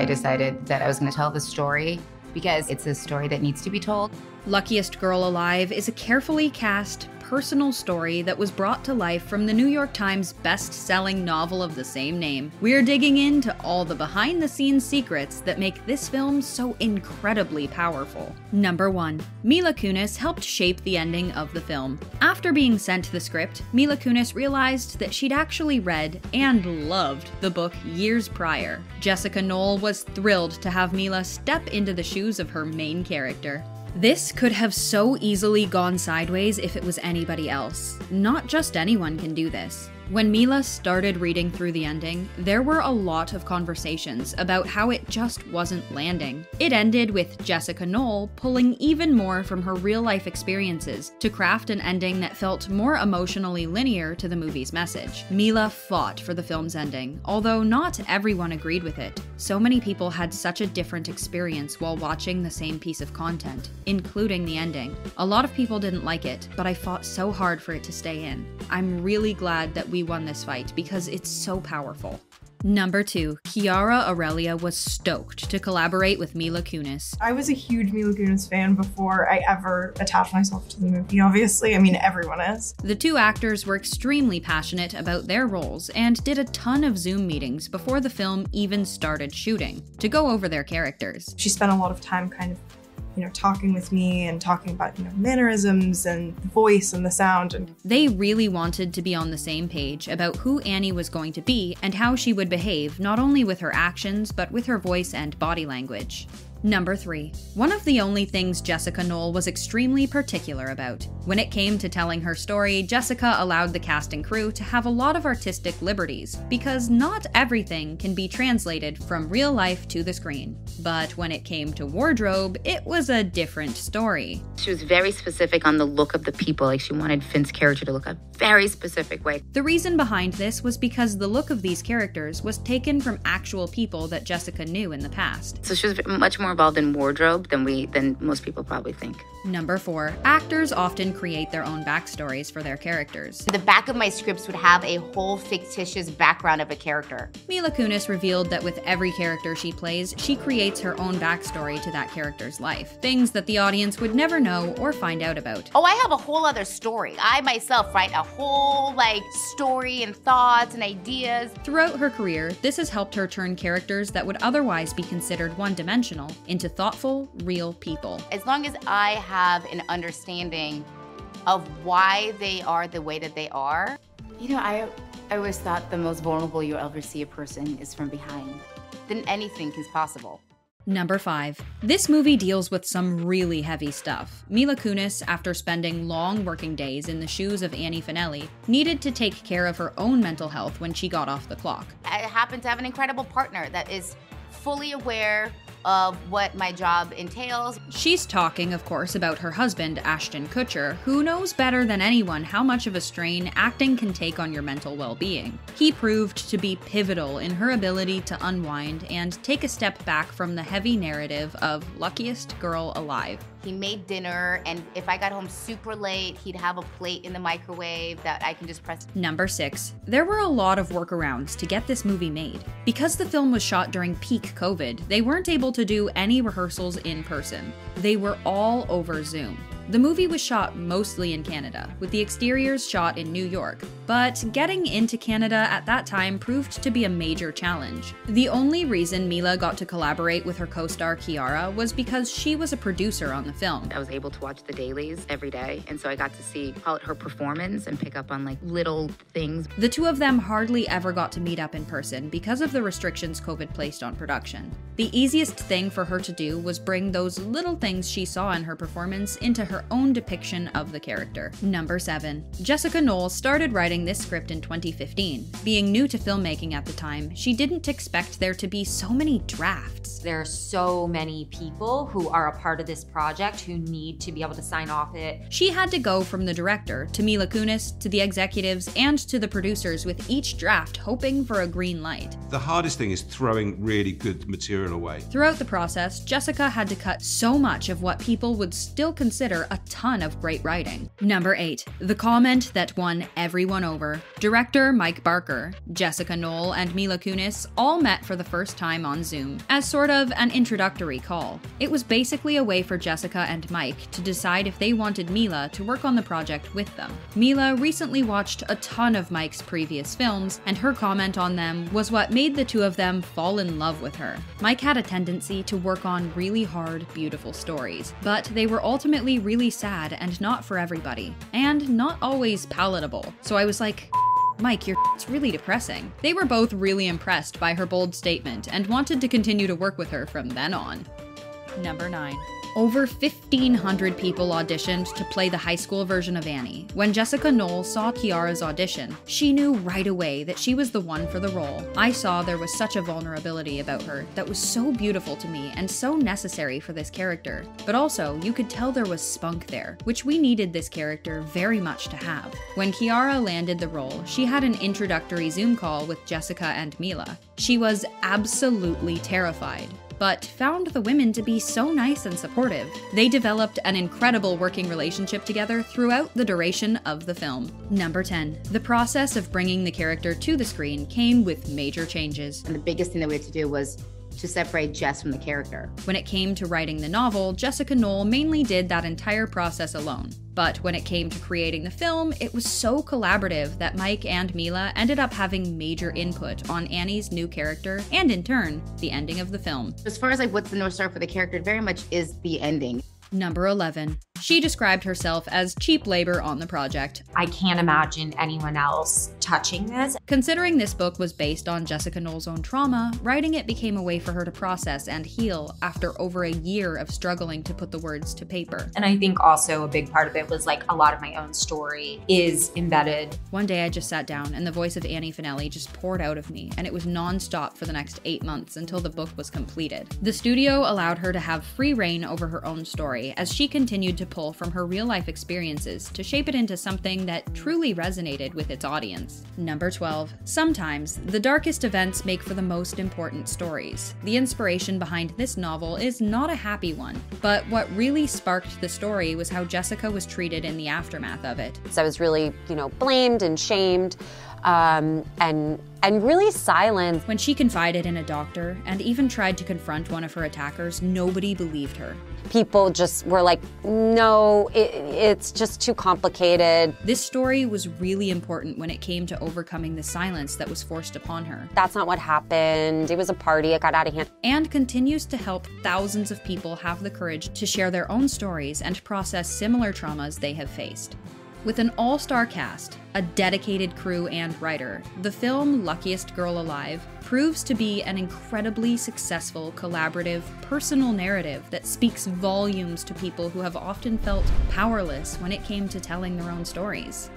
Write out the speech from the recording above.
I decided that I was going to tell the story because it's a story that needs to be told. Luckiest Girl Alive is a carefully cast, personal story that was brought to life from the New York Times best-selling novel of the same name. We're digging into all the behind-the-scenes secrets that make this film so incredibly powerful. Number 1. Mila Kunis helped shape the ending of the film. After being sent the script, Mila Kunis realized that she'd actually read and loved the book years prior. Jessica Knoll was thrilled to have Mila step into the shoes of her main character. This could have so easily gone sideways if it was anybody else. Not just anyone can do this. When Mila started reading through the ending, there were a lot of conversations about how it just wasn't landing. It ended with Jessica Knoll pulling even more from her real-life experiences to craft an ending that felt more emotionally linear to the movie's message. Mila fought for the film's ending, although not everyone agreed with it. So many people had such a different experience while watching the same piece of content, including the ending. A lot of people didn't like it, but I fought so hard for it to stay in. I'm really glad that we won this fight because it's so powerful. Number 2. Chiara Aurelia was stoked to collaborate with Mila Kunis. I was a huge Mila Kunis fan before I ever attached myself to the movie, obviously. I mean, everyone is. The two actors were extremely passionate about their roles and did a ton of Zoom meetings before the film even started shooting to go over their characters. She spent a lot of time kind of talking with me and talking about, mannerisms and the voice and the sound. And they really wanted to be on the same page about who Annie was going to be and how she would behave, not only with her actions, but with her voice and body language. Number 3. One of the only things Jessica Knoll was extremely particular about. When it came to telling her story, Jessica allowed the cast and crew to have a lot of artistic liberties, because not everything can be translated from real life to the screen. But when it came to wardrobe, it was a different story. She was very specific on the look of the people, like she wanted Finn's character to look a very specific way. The reason behind this was because the look of these characters was taken from actual people that Jessica knew in the past. So she was much more involved in wardrobe than most people probably think. Number 4. Actors often create their own backstories for their characters. The back of my scripts would have a whole fictitious background of a character. Mila Kunis revealed that with every character she plays, she creates her own backstory to that character's life. Things that the audience would never know or find out about. Oh, I have a whole other story. I myself write a whole story and thoughts and ideas. Throughout her career, this has helped her turn characters that would otherwise be considered one-dimensional into thoughtful, real people. As long as I have an understanding of why they are the way that they are. I always thought the most vulnerable you'll ever see a person is from behind. Then anything is possible. Number 5. This movie deals with some really heavy stuff. Mila Kunis, after spending long working days in the shoes of Annie Finelli, needed to take care of her own mental health when she got off the clock. I happen to have an incredible partner that is fully aware of what my job entails. She's talking, of course, about her husband, Ashton Kutcher, who knows better than anyone how much of a strain acting can take on your mental well-being. He proved to be pivotal in her ability to unwind and take a step back from the heavy narrative of Luckiest Girl Alive. He made dinner, and if I got home super late, he'd have a plate in the microwave that I can just press. Number 6. There were a lot of workarounds to get this movie made. Because the film was shot during peak COVID, they weren't able to do any rehearsals in person. They were all over Zoom. The movie was shot mostly in Canada, with the exteriors shot in New York, but getting into Canada at that time proved to be a major challenge. The only reason Mila got to collaborate with her co-star Chiara was because she was a producer on the film. I was able to watch the dailies every day, and so I got to see her performance and pick up on little things. The two of them hardly ever got to meet up in person because of the restrictions COVID placed on production. The easiest thing for her to do was bring those little things she saw in her performance into her own depiction of the character. Number 7. Jessica Knoll started writing this script in 2015. Being new to filmmaking at the time, she didn't expect there to be so many drafts. There are so many people who are a part of this project who need to be able to sign off it. She had to go from the director, to Mila Kunis, to the executives, and to the producers with each draft hoping for a green light. The hardest thing is throwing really good material away. Throughout the process, Jessica had to cut so much of what people would still consider a ton of great writing. Number 8. The comment that won everyone on over. Director Mike Barker, Jessica Knoll, and Mila Kunis all met for the first time on Zoom, as sort of an introductory call. It was basically a way for Jessica and Mike to decide if they wanted Mila to work on the project with them. Mila recently watched a ton of Mike's previous films, and her comment on them was what made the two of them fall in love with her. Mike had a tendency to work on really hard, beautiful stories, but they were ultimately really sad and not for everybody, and not always palatable. So I was like, Mike, it's really depressing. They were both really impressed by her bold statement and wanted to continue to work with her from then on. Number 9. Over 1,500 people auditioned to play the high school version of Annie. When Jessica Knoll saw Kiara's audition, she knew right away that she was the one for the role. I saw there was such a vulnerability about her that was so beautiful to me and so necessary for this character. But also, you could tell there was spunk there, which we needed this character very much to have. When Kiara landed the role, she had an introductory Zoom call with Jessica and Mila. She was absolutely terrified, but found the women to be so nice and supportive. They developed an incredible working relationship together throughout the duration of the film. Number 10. The process of bringing the character to the screen came with major changes. And the biggest thing that we had to do was to separate Jess from the character. When it came to writing the novel, Jessica Knoll mainly did that entire process alone. But when it came to creating the film, it was so collaborative that Mike and Mila ended up having major input on Annie's new character, and in turn, the ending of the film. As far as like what's the North Star for the character, it very much is the ending. Number 11. She described herself as cheap labor on the project. I can't imagine anyone else touching this. Considering this book was based on Jessica Knoll's own trauma, writing it became a way for her to process and heal after over a year of struggling to put the words to paper. And I think also a big part of it was like a lot of my own story is embedded. One day I just sat down and the voice of Annie Finelli just poured out of me, and it was non-stop for the next 8 months until the book was completed. The studio allowed her to have free reign over her own story as she continued to pull from her real-life experiences to shape it into something that truly resonated with its audience. Number 12. Sometimes, the darkest events make for the most important stories. The inspiration behind this novel is not a happy one, but what really sparked the story was how Jessica was treated in the aftermath of it. So I was really, blamed and shamed, and really silenced. When she confided in a doctor and even tried to confront one of her attackers, nobody believed her. People just were like, no, it's just too complicated. This story was really important when it came to overcoming the silence that was forced upon her. That's not what happened. It was a party. It got out of hand. And continues to help thousands of people have the courage to share their own stories and process similar traumas they have faced. With an all-star cast, a dedicated crew and writer, the film Luckiest Girl Alive proves to be an incredibly successful, collaborative, personal narrative that speaks volumes to people who have often felt powerless when it came to telling their own stories.